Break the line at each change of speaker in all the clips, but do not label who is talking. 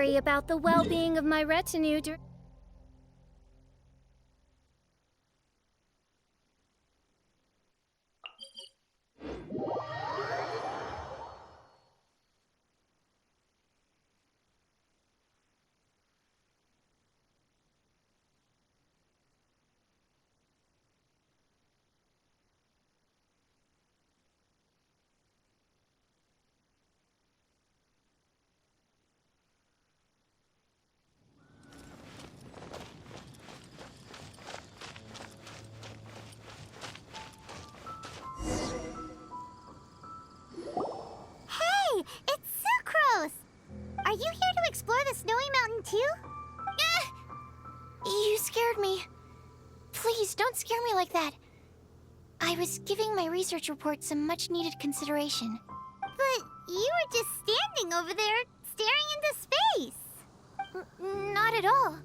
worry about the well-being of my retinue
Hey, it's Sucrose! Are you here to explore the snowy mountain too?
You scared me. Please, don't scare me like that. I was giving my research report some much-needed consideration.
But you were just standing over there, staring into space.
Not at all.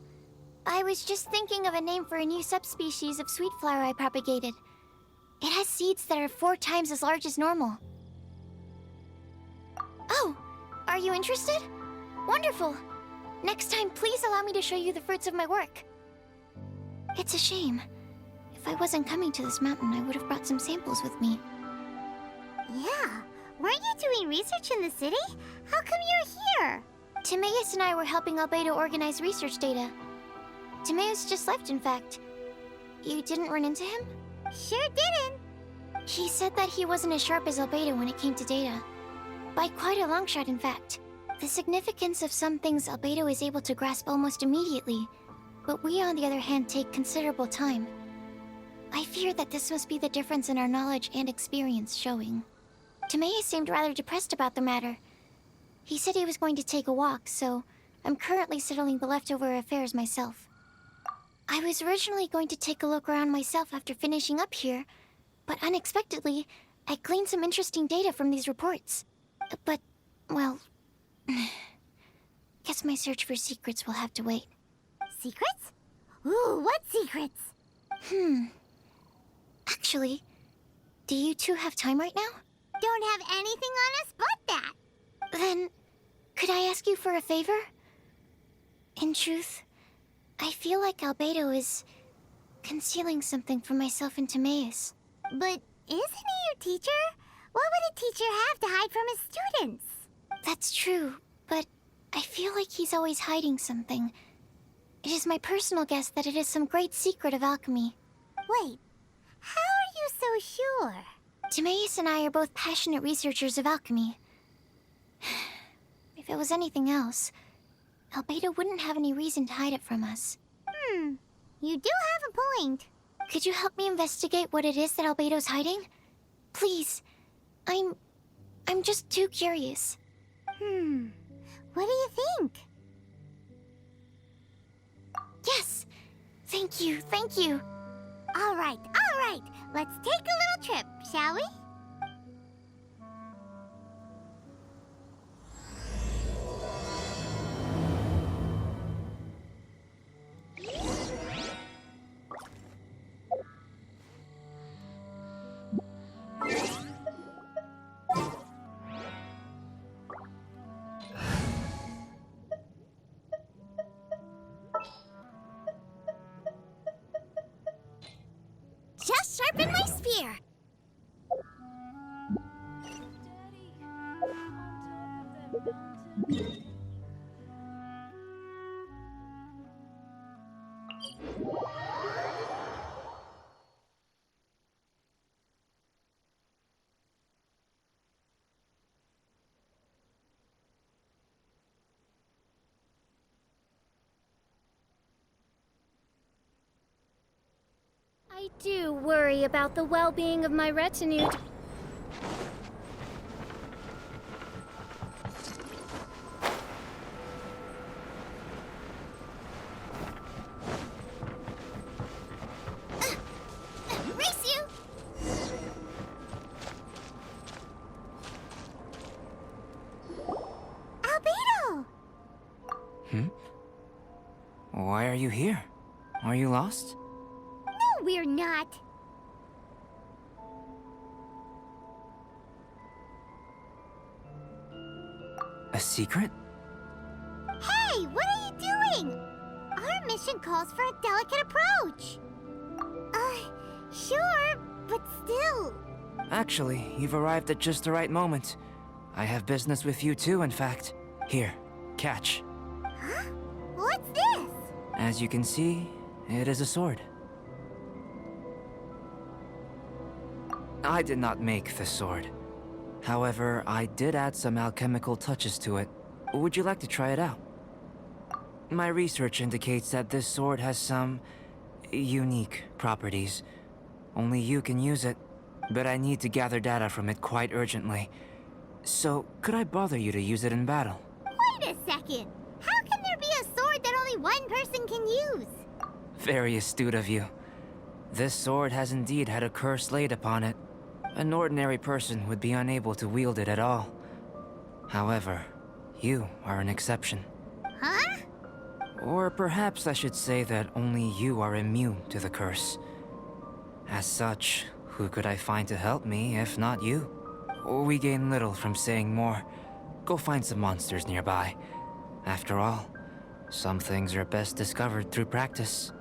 I was just thinking of a name for a new subspecies of sweet flower I propagated. It has seeds that are 4 times as large as normal. Oh, are you interested? Wonderful. Next time, please allow me to show you the fruits of my work. It's a shame. If I wasn't coming to this mountain, I would have brought some samples with me.
Yeah, weren't you doing research in the city? How come you're here?
Timaeus and I were helping Albedo organize research data. Timaeus just left, in fact. You didn't run into him?
Sure didn't.
He said that he wasn't as sharp as Albedo when it came to data. By quite a long shot, in fact. The significance of some things Albedo is able to grasp almost immediately, but we, on the other hand, take considerable time. I fear that this must be the difference in our knowledge and experience showing. Timaeus seemed rather depressed about the matter. He said he was going to take a walk, so I'm currently settling the leftover affairs myself. I was originally going to take a look around myself after finishing up here, but unexpectedly, I gleaned some interesting data from these reports. But, well, guess my search for secrets will have to wait.
Secrets? Ooh, what secrets?
Actually, do you two have time right now?
Don't have anything on us but that.
Then, could I ask you for a favor? In truth, I feel like Albedo is concealing something from myself and Timaeus.
But isn't he your teacher? What would a teacher have to hide from his students?
That's true, but I feel like he's always hiding something. It is my personal guess that it is some great secret of alchemy.
Wait, how are you so sure?
Timaeus and I are both passionate researchers of alchemy. If it was anything else, Albedo wouldn't have any reason to hide it from us.
You do have a point.
Could you help me investigate what it is that Albedo's hiding? Please. I'm just too curious.
What do you think?
Yes! Thank you, thank you.
All right. Let's take a little trip, shall we? Just sharpen my spear.
I do worry about the well-being of my retinue.
Race you! Albedo!
Why are you here? Are you lost?
No, we're not.
A secret?
Hey, doing? Our mission calls for a delicate approach. Sure, but still.
Actually, you've arrived at just the right moment. I have business with you too, in fact. Here, catch.
Huh? What's this?
As you can see, it is a sword. I did not make the sword. However, I did add some alchemical touches to it. Would you like to try it out? My research indicates that this sword has some unique properties. Only you can use it, but I need to gather data from it quite urgently. So, could I bother you to use it in battle?
Wait a second. How can there be a sword that only one person can use?
Very astute of you. This sword has indeed had a curse laid upon it. An ordinary person would be unable to wield it at all. However, you are an exception.
Huh?
Or perhaps I should say that only you are immune to the curse. As such, who could I find to help me if not you? We gain little from saying more. Go find some monsters nearby. After all, some things are best discovered through practice.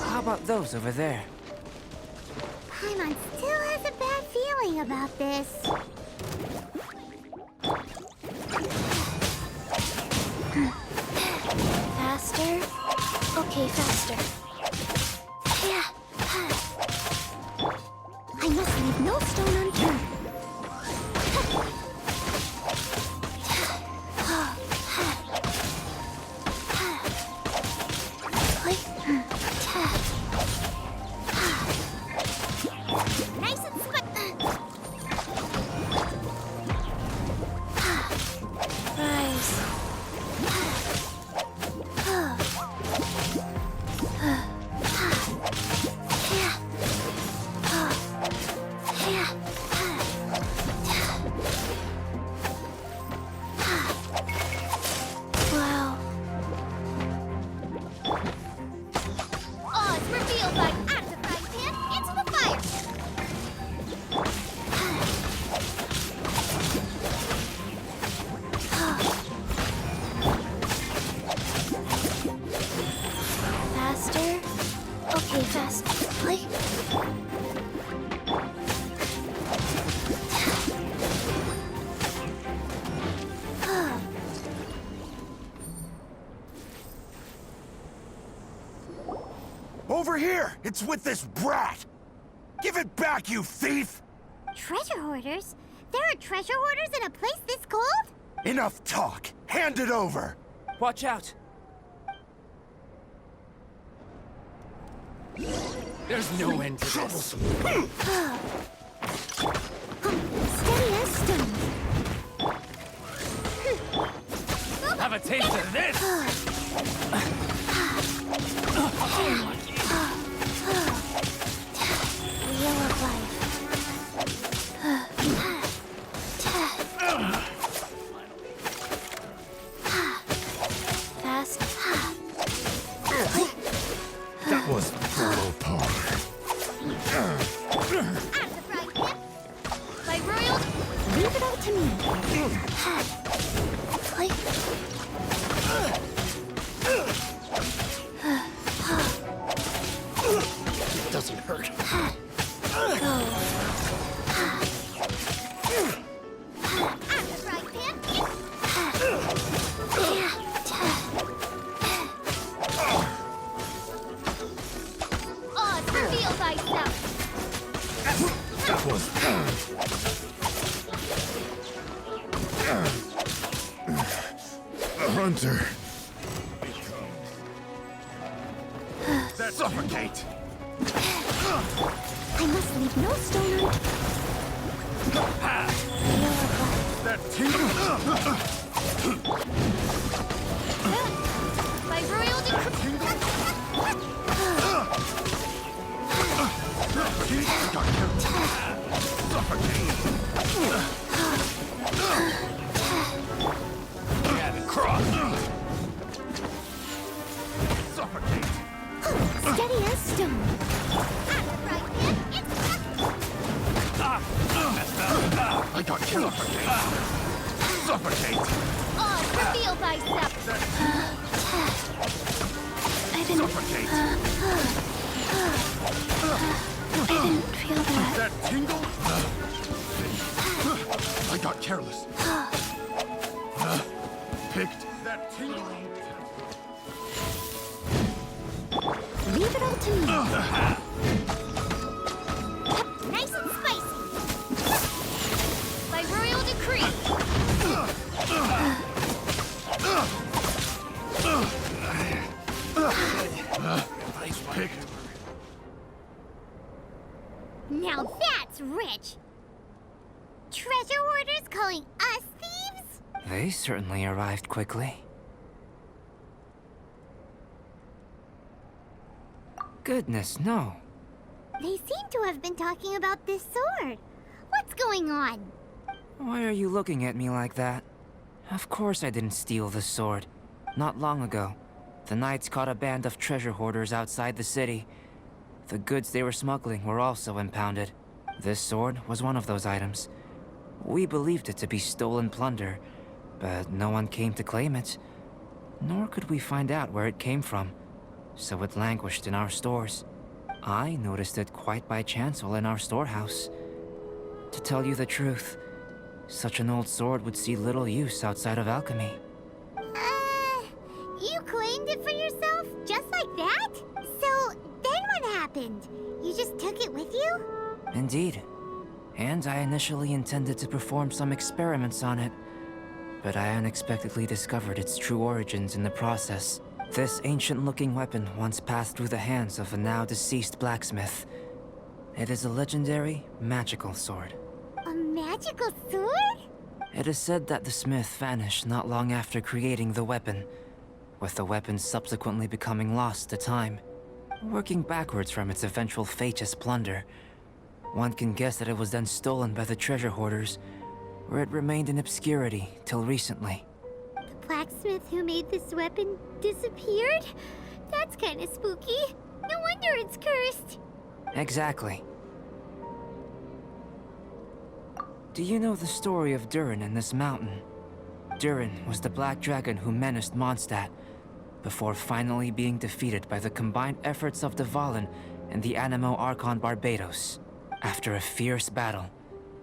How about those over there?
Paimon still has a bad feeling about this.
Faster? Okay, faster. Yeah.
I must leave no stone unturned. Nice and squick.
Rise.
over here! It's with this brat! Give it back, you thief!
Treasure hoarders? There are treasure hoarders in a place this cold?
Enough talk! Hand it over!
Watch out!
There's no end to this.
Steady as stone.
Have a taste of this!
Wheel of life. Fast.
That was brutal par.
Out of the frying pan.
My royal...
Leave it all to me.
It doesn't hurt.
Out of the frying pan.
Oz, reveal thyself!
That was... A hunter. Suffocate!
I must leave no stone unturned.
That tingle!
My royal decree...
Suffocate!
Steady as stone.
Out of the frying pan, it's...
I got killed! Suffocate!
Oz, reveal thyself!
Suffocate!
I didn't feel that.
That tingle? I got careless. Picked that tingle.
Leave it all to me.
Nice and spicy! By royal decree!
Picked.
Now that's rich. Treasure hoarders calling us thieves?
They certainly arrived quickly. Goodness, no.
They seem to have been talking about this sword. What's going on?
Why are you looking at me like that? Of course I didn't steal the sword. Not long ago, the Knights caught a band of treasure hoarders outside the city. The goods they were smuggling were also impounded. This sword was one of those items. We believed it to be stolen plunder, but no one came to claim it. Nor could we find out where it came from, so it languished in our stores. I noticed it quite by chance while in our storehouse. To tell you the truth, such an old sword would see little use outside of alchemy.
You claimed it for yourself? Just like that? So, then what happened? You just took it with you?
Indeed. And I initially intended to perform some experiments on it, but I unexpectedly discovered its true origins in the process. This ancient-looking weapon once passed through the hands of a now-deceased blacksmith. It is a legendary, magical sword.
A magical sword?
It is said that the smith vanished not long after creating the weapon, with the weapon subsequently becoming lost to time. Working backwards from its eventual fate as plunder, one can guess that it was then stolen by the treasure hoarders, where it remained in obscurity till recently.
The blacksmith who made this weapon disappeared? That's kinda spooky. No wonder it's cursed.
Exactly. Do you know the story of Durin and this mountain? Durin was the black dragon who menaced Mondstadt, before finally being defeated by the combined efforts of Dvalin and the Animo Archon Barbados. After a fierce battle,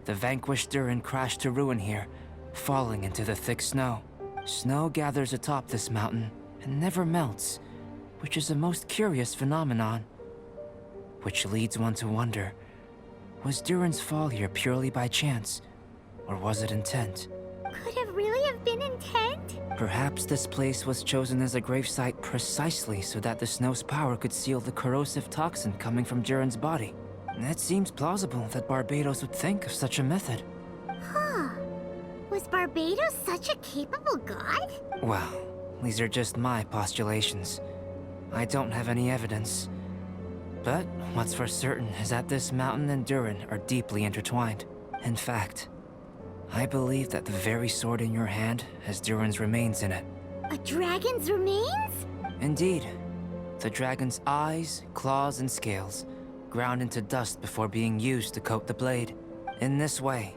the vanquished Durin crashed to ruin here, falling into the thick snow. Snow gathers atop this mountain and never melts, which is a most curious phenomenon. which leads one to wonder, was Durin's fall here purely by chance, or was it intent?
Could it really have been intent?
Perhaps this place was chosen as a gravesite precisely so that the snow's power could seal the corrosive toxin coming from Durin's body. It seems plausible that Barbados would think of such a method.
Huh. Was Barbados such a capable god?
Well, these are just my postulations. I don't have any evidence. But what's for certain is that this mountain and Durin are deeply intertwined. In fact, I believe that the very sword in your hand has Durin's remains in it.
A dragon's remains?
Indeed. The dragon's eyes, claws, and scales ground into dust before being used to coat the blade. In this way,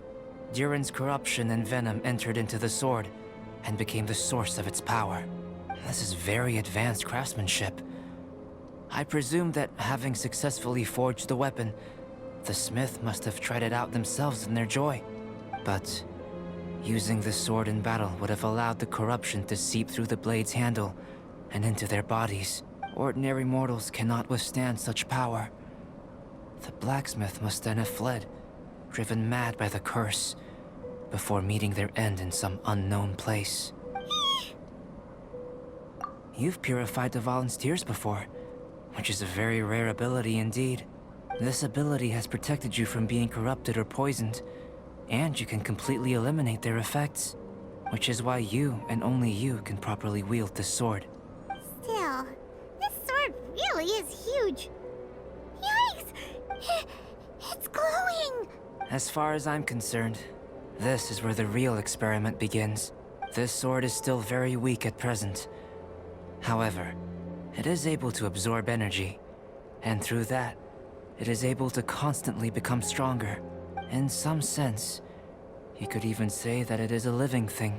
Durin's corruption and venom entered into the sword and became the source of its power. This is very advanced craftsmanship. I presume that having successfully forged the weapon, the smith must have tried it out themselves in their joy. But using the sword in battle would have allowed the corruption to seep through the blade's handle and into their bodies. Ordinary mortals cannot withstand such power. The blacksmith must then have fled, driven mad by the curse, before meeting their end in some unknown place. You've purified the volunteers before, which is a very rare ability indeed. This ability has protected you from being corrupted or poisoned, and you can completely eliminate their effects, which is why you and only you can properly wield this sword.
Still, this sword really is huge. Yikes! It's glowing!
As far as I'm concerned, this is where the real experiment begins. This sword is still very weak at present. However, it is able to absorb energy, and through that, it is able to constantly become stronger. In some sense, you could even say that it is a living thing.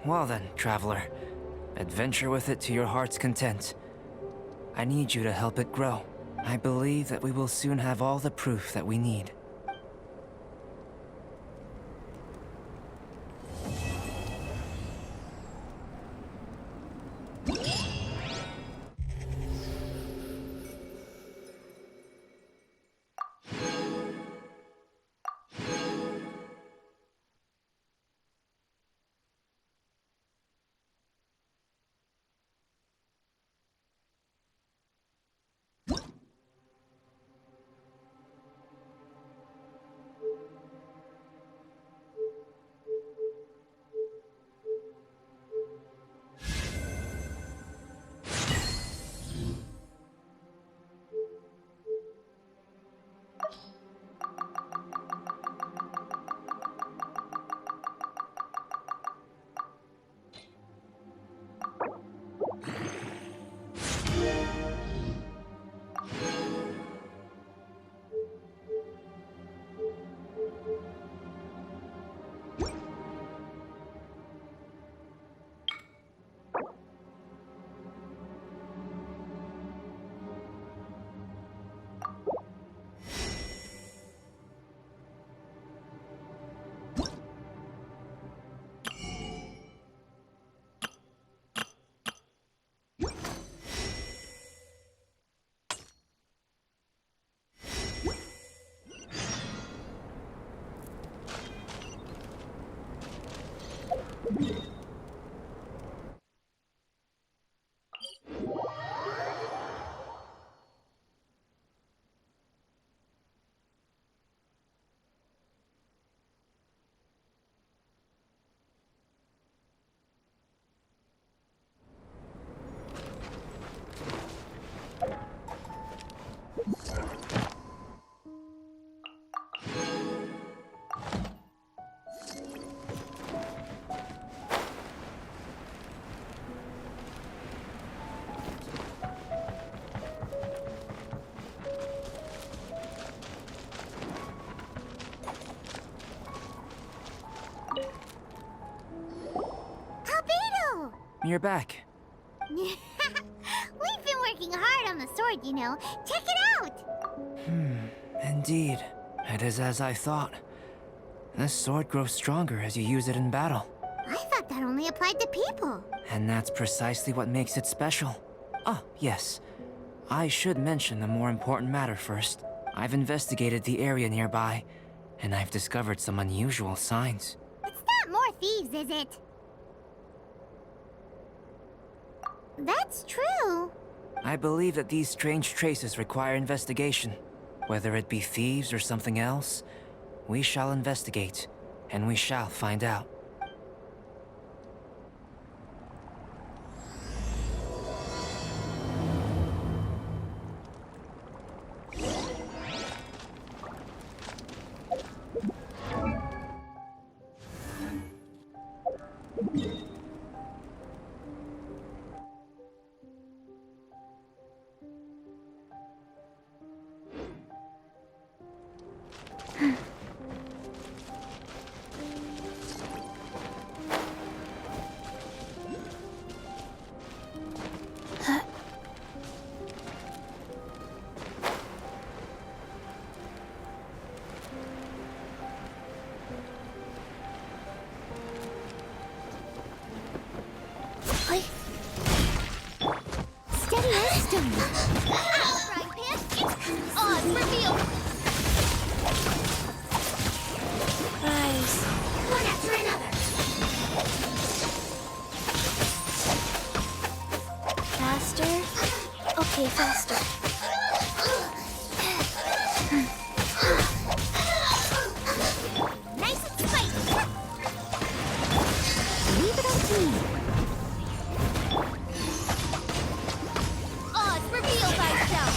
Well then, traveler, adventure with it to your heart's content. I need you to help it grow. I believe that we will soon have all the proof that we need. You're back.
We've been working hard on the sword, you know. Check it out!
Indeed. It is as I thought. This sword grows stronger as you use it in battle.
I thought that only applied to people.
And that's precisely what makes it special. Ah, yes. I should mention a more important matter first. I've investigated the area nearby, and I've discovered some unusual signs.
It's not more thieves, is it? That's true.
I believe that these strange traces require investigation. Whether it be thieves or something else, we shall investigate, and we shall find out.
Steady as stone.
Frying pan, it's on reveal.
Rise.
One after another.
Faster. Okay, faster.
Nice and spicy.
Leave it up to me.
Odds reveal thyself.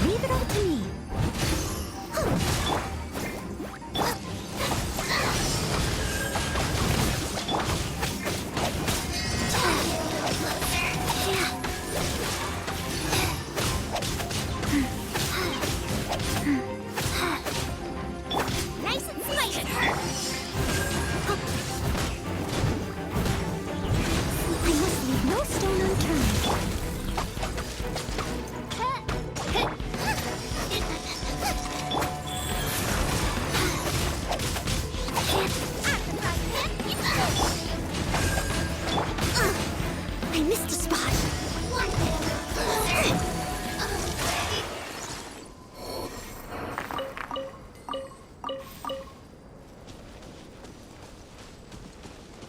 Leave it up to me.
Nice and spicy.
I must leave no stone unturned. I missed a spot.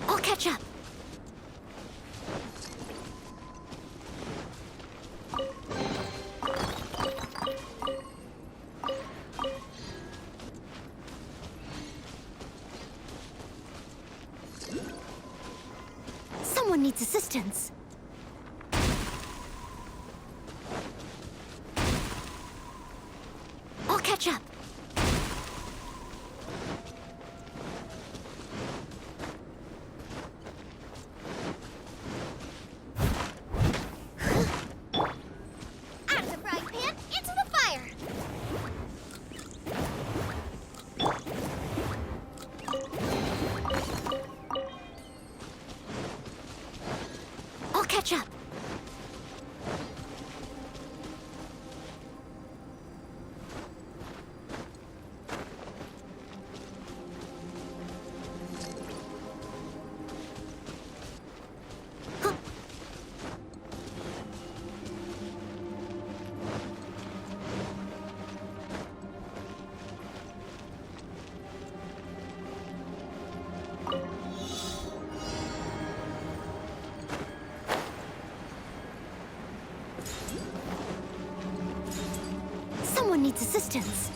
I'll catch up. Someone needs assistance. I'll catch up.
Out of the frying pan, into the fire.
I'll catch up. Someone needs assistance.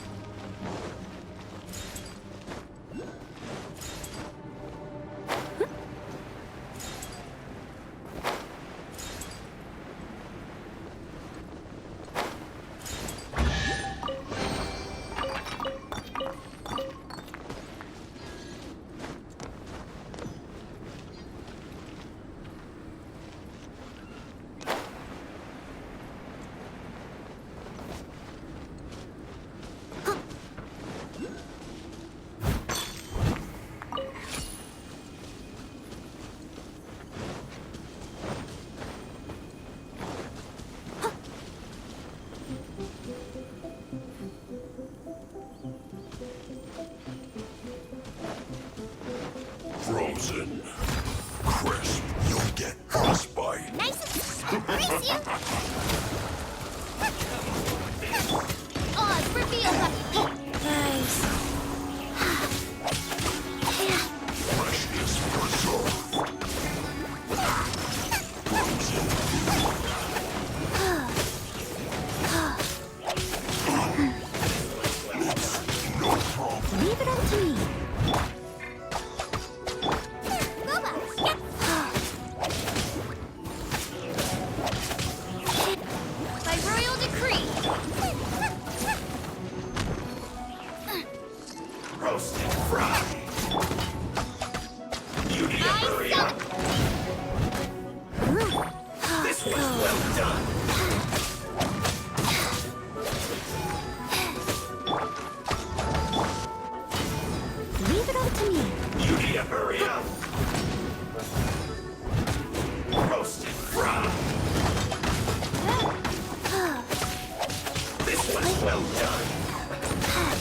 was well done.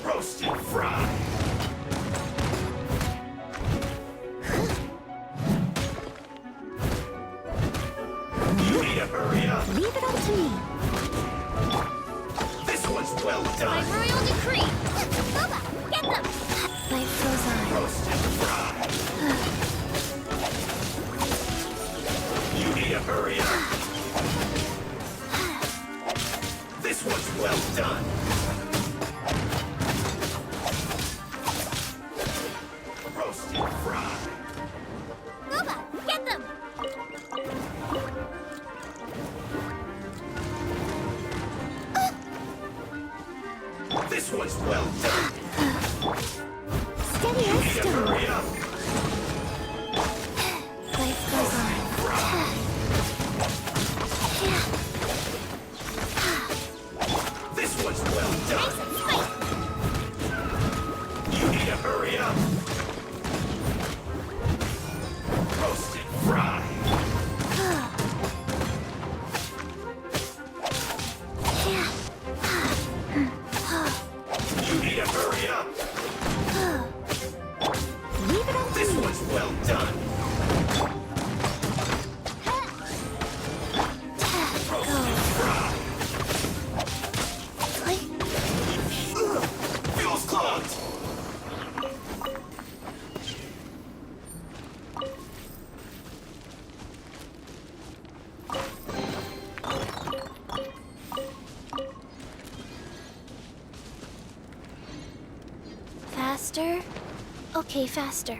Roasted fry. You need to hurry up.
Leave it up to me.
This one's well
By
done.
royal decree. Boba, get them!
Life goes on.
Roasted fry. You need to hurry up. This one's well done. Roasted fry.
Boba, get them!
This one's well done.
Steady
You
as
need to
stone.
hurry up.
Life goes on.
This one's well done. You need to hurry up. Roasted fry. You need to hurry up.
Leave it up to
This
me.
one's well done. Roasted fry. Ugh, feels clogged.
Faster? Okay, faster.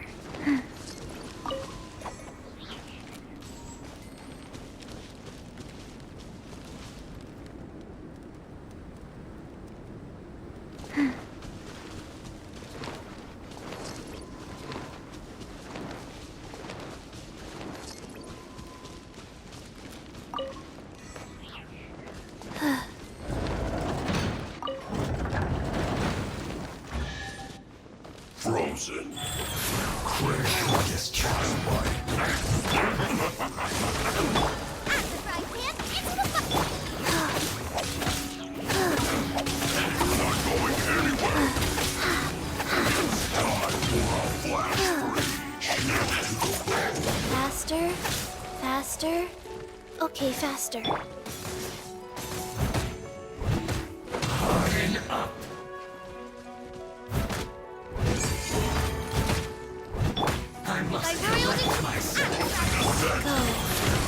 Frozen. Crash this child bite.
Out the frying pan, into the fire!
Not going anywhere. It's time for a blast freeze.
Faster? Faster? Okay, faster.
Harden up. I must
By royal decree.
myself.
Go.